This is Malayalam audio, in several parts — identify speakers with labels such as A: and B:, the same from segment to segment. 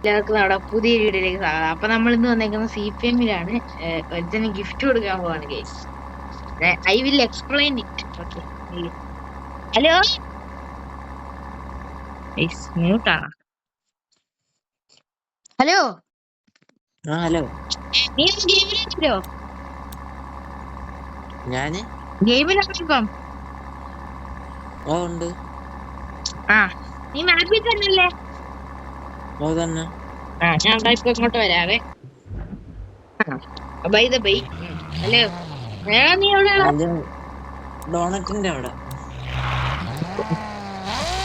A: എല്ലാവർക്കും നമ്മുടെ പുതിയ വീഡിയോയിലേക്ക് സ്വാഗതം. അപ്പൊ നമ്മൾ ഇന്ന് വന്നേക്കുന്നത് CPM-ലാണ്. ഒരുത്തന് ഗിഫ്റ്റ് കൊടുക്കാൻ പോവാണ് guys. I will explain it. Okay, hello മ്യൂട്ടാണ്. ഹലോ,
B: ഹലോ,
A: നീ ഗെയിമിലാണല്ലോ?
B: ഞാന്
A: ഗെയിമിലാണ് ഇപ്പം.
B: ഉണ്ട്.
A: നീ മാപ്പിൽ തന്നെയല്ലേ?
B: തന്നെ.
A: ഞാൻ ഇപ്പൊ ഇങ്ങോട്ട് വരാവേ. By the by. ഹലോ, നീ എവിടെയാണ്?
B: ഡോണറ്റിന്റെ അവിടെ.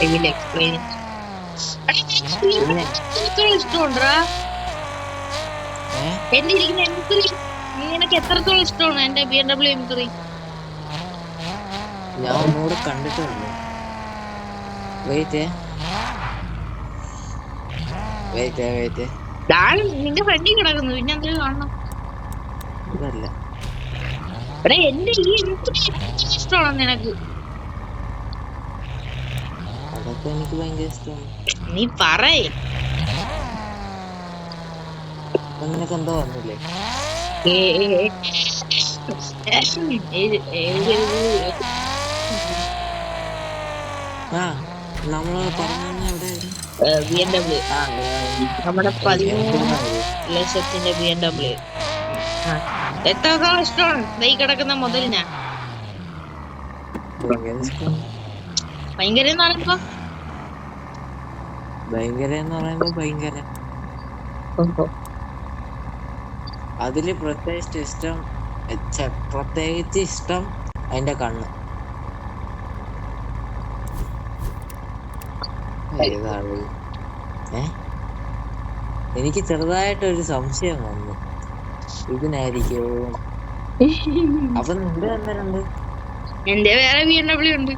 A: ഐ വിൽ എക്സ്പ്ലെയിൻ ഇഷ്ടമുണ്ടാ? എന്റെ ഇരിക്കുന്ന M3 നിനക്ക് എത്രത്തോളം ഇഷ്ടമാണ്? എന്റെ BMW M3
B: ഞാൻ ഒന്നുകൂടെ കണ്ടിട്ടുണ്ട്. വെയിറ്റ്
A: നിന്റെ ഫ്രണ്ടിൽ കിടക്കുന്നു. പിന്നെ എന്തെങ്കിലും കാണണം?
B: ഇതല്ല.
A: എടാ, എന്റെ ഈ M3 ഇഷ്ടമാണോ നിനക്ക്?
B: അതൊക്കെ എനിക്ക് ഭയങ്കര ഇഷ്ടമാണ്.
A: നീ പറയേ.
B: നിനക്ക് എന്തോ വന്നില്ലേ? നമ്മള് പറഞ്ഞു
A: BMW, നമ്മുടെ 13 ലക്ഷത്തിന്റെ BMW. എത്രത്തോളം ഇഷ്ടമാണ് ഈ കിടക്കുന്ന മുതലിനാ? ഭയങ്കര
B: എന്ന് പറയുമ്പോ ഭയങ്കര. അതില് പ്രത്യേകിച്ച് ഇഷ്ടം അതിന്റെ കണ്ണ്. എനിക്ക് ചെറുതായിട്ടൊരു സംശയം വന്നു, ഇതിനായിരിക്കോ? അപ്പൊ നിന്റെ എന്തുണ്ട്?
A: എന്റെ വേറെ BMW ഉണ്ട്.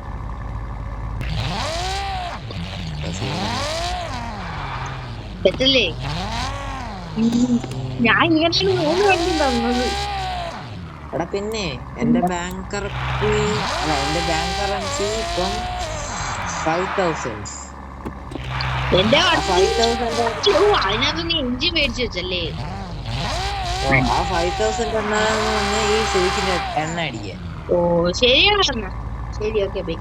A: തെറ്റല്ലേ? ഞാൻ ഇങ്ങനെ 3 വണ്ടി തന്നത്.
B: എടാ, പിന്നെ എന്റെ ബാങ്ക് കറൻസി ഇപ്പം 5,000.
A: അതിനകത്ത് നീ എഞ്ചിൻ മേടിച്ചു വെച്ചല്ലേ?
B: ആ 5,000 എണ്ണ ഈ ശരിക്കും എണ്ണ അടിക്കാൻ.
A: ഓ, ശരിയാണ്. ശരി, ഓക്കെ ബൈ.